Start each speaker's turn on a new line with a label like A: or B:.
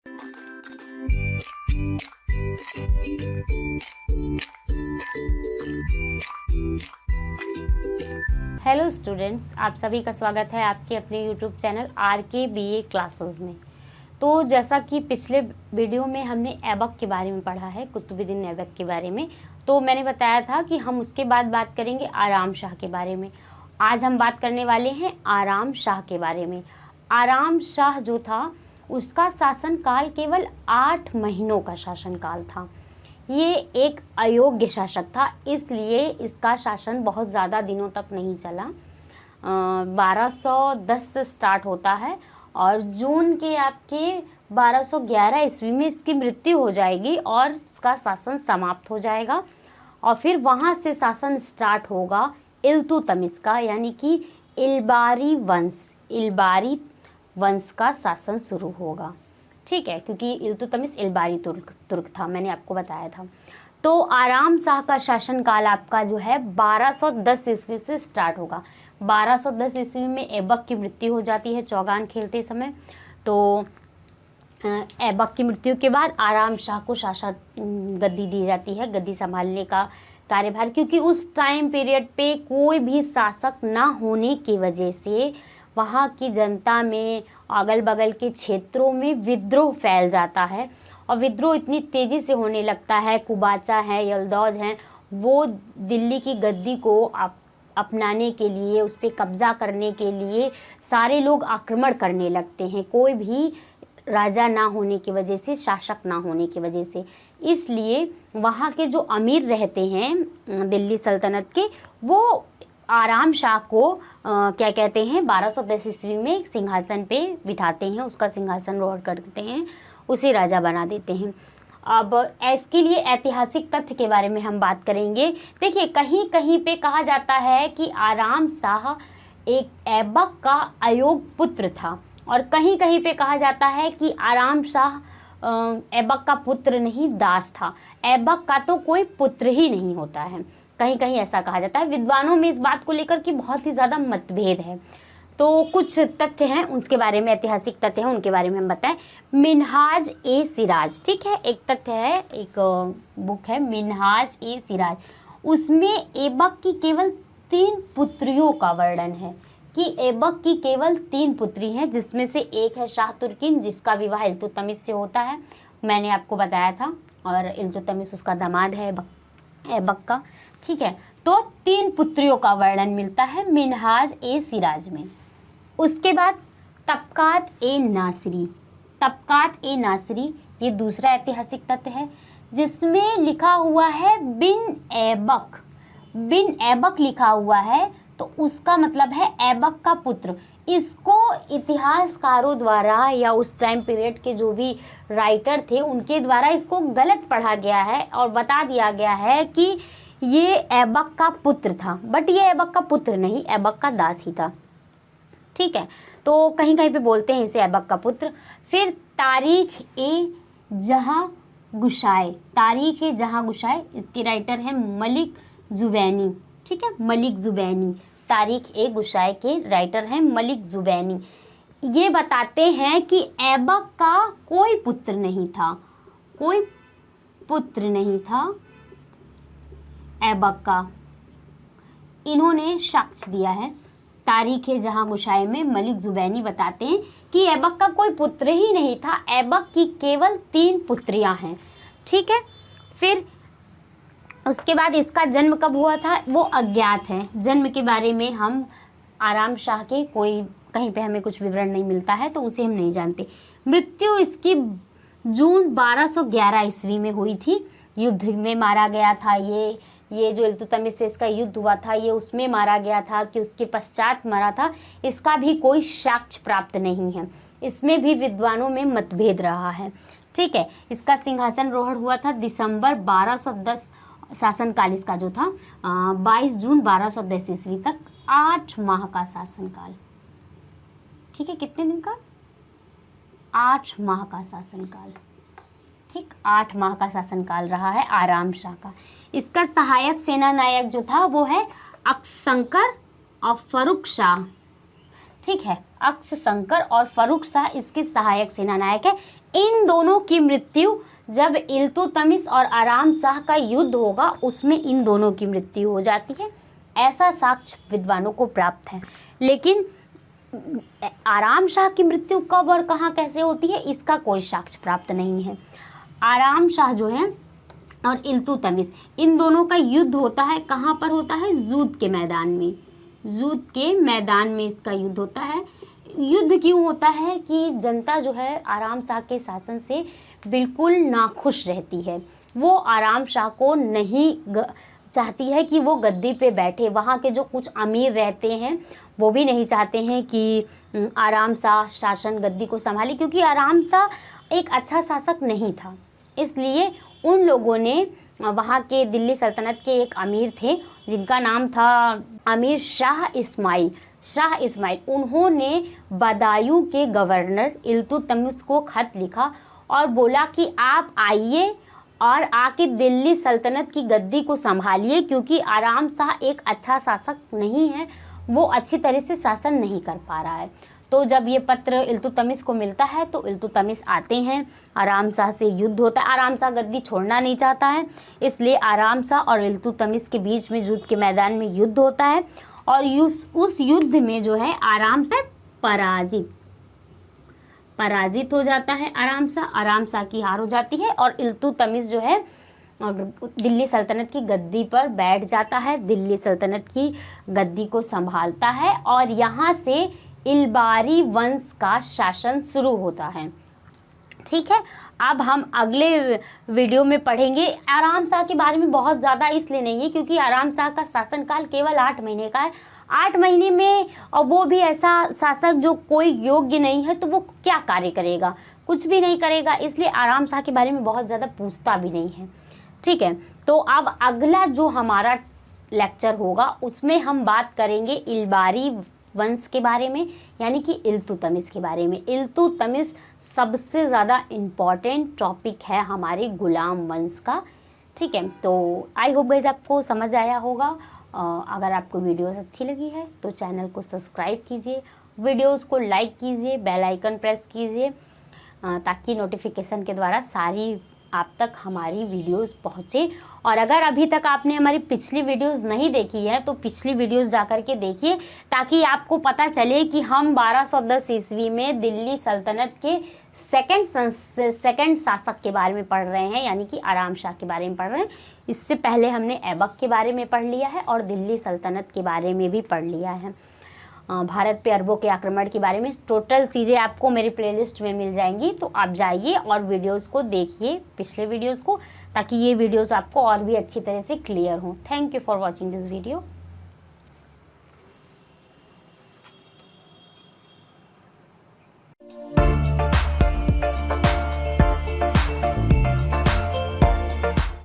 A: Hello students, आप सभी का स्वागत है आपके अपने YouTube channel RK BA classes में। तो जैसा कि पिछले वीडियो में हमने ऐबक के बारे में पढ़ा है, कुतुबुद्दीन ऐबक के बारे में, तो मैंने बताया था कि हम उसके बाद बात करेंगे आराम शाह के बारे में। आज हम बात करने वाले हैं आराम शाह के बारे में। आराम शाह जो था उसका शासनकाल केवल 8 महीनों का शासनकाल था। ये एक अयोग्य शासक था, इसलिए इसका शासन बहुत ज़्यादा दिनों तक नहीं चला। 1210 से स्टार्ट होता है और जून के आपके 1211 ईस्वी में इसकी मृत्यु हो जाएगी और इसका शासन समाप्त हो जाएगा। और फिर वहाँ से शासन स्टार्ट होगा इल्तुतमिश का, यानी कि इल्बारी वंश का शासन शुरू होगा। ठीक है, क्योंकि इल्तुतमिश इल्बारी तुर्क था, मैंने आपको बताया था। तो आराम शाह का शासनकाल आपका जो है 1210 ईस्वी से स्टार्ट होगा। 1210 ईस्वी में ऐबक की मृत्यु हो जाती है चौगान खेलते समय। तो ऐबक की मृत्यु के बाद आराम शाह को शासक गद्दी दी जाती है, गद्दी संभालने का कार्यभार, क्योंकि उस टाइम पीरियड पे कोई भी शासक ना होने की वजह से वहाँ की जनता में, अगल बगल के क्षेत्रों में विद्रोह फैल जाता है और विद्रोह इतनी तेज़ी से होने लगता है। कुबाचा हैं, यलदौज हैं, वो दिल्ली की गद्दी को अपनाने के लिए, उस पर कब्ज़ा करने के लिए सारे लोग आक्रमण करने लगते हैं, कोई भी राजा ना होने की वजह से, शासक ना होने की वजह से। इसलिए वहाँ के जो अमीर रहते हैं दिल्ली सल्तनत के, वो आराम शाह को क्या कहते हैं 1210 ईस्वी में सिंहासन पे बिठाते हैं, उसका सिंहासन रोहड़ कर देते हैं, उसे राजा बना देते हैं। अब इसके लिए ऐतिहासिक तथ्य के बारे में हम बात करेंगे। देखिए, कहीं कहीं पे कहा जाता है कि आराम शाह एक ऐबक का अयोग्य पुत्र था और कहीं कहीं पे कहा जाता है कि आराम शाह ऐबक का पुत्र नहीं, दास था। ऐबक का तो कोई पुत्र ही नहीं होता है, कहीं कहीं ऐसा कहा जाता है। विद्वानों में इस बात को लेकर कि बहुत ही ज़्यादा मतभेद है। तो कुछ तथ्य हैं उसके बारे में, ऐतिहासिक तथ्य हैं, उनके बारे में हम बताएं। मिन्हाज-ए-सिराज, ठीक है, एक तथ्य है, एक बुक है मिन्हाज-ए-सिराज। उसमें ऐबक की केवल 3 पुत्रियों का वर्णन है कि ऐबक की केवल 3 पुत्री हैं, जिसमें से एक है शाह तुर्कीन, जिसका विवाह इल्तुतमिश से होता है, मैंने आपको बताया था, और इल्तुतमिश उसका दामाद है ऐबक का। ठीक है, तो 3 पुत्रियों का वर्णन मिलता है मिन्हाज-ए-सिराज में। उसके बाद तबकात-ए-नासिरी, ये दूसरा ऐतिहासिक तथ्य है, जिसमें लिखा हुआ है बिन ऐबक लिखा हुआ है, तो उसका मतलब है ऐबक का पुत्र। इसको इतिहासकारों द्वारा या उस टाइम पीरियड के जो भी राइटर थे उनके द्वारा इसको गलत पढ़ा गया है और बता दिया गया है कि ये ऐबक का पुत्र था, बट ये ऐबक का पुत्र नहीं, ऐबक का दास ही था। ठीक है, तो कहीं कहीं पे बोलते हैं इसे ऐबक का पुत्र। फिर तारीख-ए-जहाँ गुशाय, इसके राइटर है मलिक जुबैनी। ठीक है, मलिक जुबैनी, तारीख-ए-गुशाय के राइटर हैं मलिक जुबैनी। ये बताते हैं कि ऐबक का कोई पुत्र नहीं था ऐबक का। इन्होंने साक्ष्य दिया है। तारीख-ए-जहाँ गुशाय में मलिक जुबैनी बताते हैं कि ऐबक का कोई पुत्र ही नहीं था, ऐबक की केवल 3 पुत्रियां हैं। ठीक है, फिर उसके बाद इसका जन्म कब हुआ था वो अज्ञात है। जन्म के बारे में हम आराम शाह के कोई कहीं पे हमें कुछ विवरण नहीं मिलता है, तो उसे हम नहीं जानते। मृत्यु इसकी जून 1211 ईस्वी में हुई थी, युद्ध में मारा गया था। ये जो इल्तुतमिश से इसका युद्ध हुआ था, ये उसमें मारा गया था कि उसके पश्चात मरा था, इसका भी कोई साक्ष्य प्राप्त नहीं है। इसमें भी विद्वानों में मतभेद रहा है। ठीक है, इसका सिंहासन रोहड़ हुआ था दिसंबर 1210 शासनकाल इसका जो था 22 जून 1210 ईस्वी तक, 8 माह का शासनकाल। ठीक है, कितने दिन का? 8 माह का शासनकाल। ठीक, 8 माह का शासनकाल रहा है आराम शाह का। इसका सहायक सेना नायक जो था वो है अक्सशंकर और फर्रुख शाह। ठीक है, अक्सशंकर और फर्रुख शाह इसके सहायक सेना नायक है। इन दोनों की मृत्यु जब इल्तुतमिश और आराम शाह का युद्ध होगा उसमें इन दोनों की मृत्यु हो जाती है, ऐसा साक्ष्य विद्वानों को प्राप्त है। लेकिन आराम शाह की मृत्यु कब और कहाँ कैसे होती है इसका कोई साक्ष्य प्राप्त नहीं है। आराम शाह जो है और इल्तुतमिश इन दोनों का युद्ध होता है, कहाँ पर होता है, जूद के मैदान में। जूद के मैदान में इसका युद्ध होता है। युद्ध क्यों होता है कि जनता जो है आराम शाह के शासन से बिल्कुल नाखुश रहती है। वो आराम शाह को नहीं चाहती है कि वो गद्दी पे बैठे। वहाँ के जो कुछ अमीर रहते हैं वो भी नहीं चाहते हैं कि आराम शाह शासन गद्दी को संभाले, क्योंकि आराम शाह एक अच्छा शासक नहीं था। इसलिए उन लोगों ने वहाँ के दिल्ली सल्तनत के एक अमीर थे जिनका नाम था अमीर शाह इस्माइल। उन्होंने बदायूं के गवर्नर इल्तुतमिश को खत लिखा और बोला कि आप आइए और आके दिल्ली सल्तनत की गद्दी को संभालिए, क्योंकि आराम शाह एक अच्छा शासक नहीं है, वो अच्छी तरह से शासन नहीं कर पा रहा है। तो जब ये पत्र इल्तुतमिश को मिलता है तो इल्तुतमिश आते हैं, आराम शाह से युद्ध होता है। आराम शाह गद्दी छोड़ना नहीं चाहता है, इसलिए आराम शाह और इल्तुतमिश के बीच में जूद के मैदान में युद्ध होता है और उस युद्ध में जो है आराम शाह पराजित हो जाता है। आराम शाह की हार हो जाती है और इल्तुतमिश जो है दिल्ली सल्तनत की गद्दी पर बैठ जाता है, दिल्ली सल्तनत की गद्दी को संभालता है और यहाँ से इल्बारी वंश का शासन शुरू होता है। ठीक है, अब हम अगले वीडियो में पढ़ेंगे। आराम शाह के बारे में बहुत ज़्यादा इसलिए नहीं है क्योंकि आराम शाह का शासनकाल केवल 8 महीने का है। 8 महीने में और वो भी ऐसा शासक जो कोई योग्य नहीं है, तो वो क्या कार्य करेगा, कुछ भी नहीं करेगा। इसलिए आराम शाह के बारे में बहुत ज़्यादा पूछता भी नहीं है। ठीक है, तो अब अगला जो हमारा लेक्चर होगा उसमें हम बात करेंगे इल्बारी वंश के बारे में, यानी कि इल्तुतमिश के बारे में। इल्तुतमिश सबसे ज़्यादा इम्पॉर्टेंट टॉपिक है हमारे गुलाम वंश का। ठीक है, तो आई होप गाइस आपको समझ आया होगा। अगर आपको वीडियोस अच्छी लगी है तो चैनल को सब्सक्राइब कीजिए, वीडियोस को लाइक कीजिए, बेल आइकन प्रेस कीजिए ताकि नोटिफिकेशन के द्वारा सारी आप तक हमारी वीडियोस पहुँचे। और अगर अभी तक आपने हमारी पिछली वीडियोस नहीं देखी है तो पिछली वीडियोस जा कर के देखिए, ताकि आपको पता चले कि हम 1210 ईस्वी में दिल्ली सल्तनत के सेकंड शासक के बारे में पढ़ रहे हैं, यानी कि आराम शाह के बारे में पढ़ रहे हैं। इससे पहले हमने ऐबक के बारे में पढ़ लिया है और दिल्ली सल्तनत के बारे में भी पढ़ लिया है। भारत पे अरबों के आक्रमण के बारे में टोटल चीज़ें आपको मेरी प्लेलिस्ट में मिल जाएंगी, तो आप जाइए और वीडियोस को देखिए, पिछले वीडियोस को, ताकि ये वीडियोस आपको और भी अच्छी तरह से क्लियर हों। Thank you for watching this video.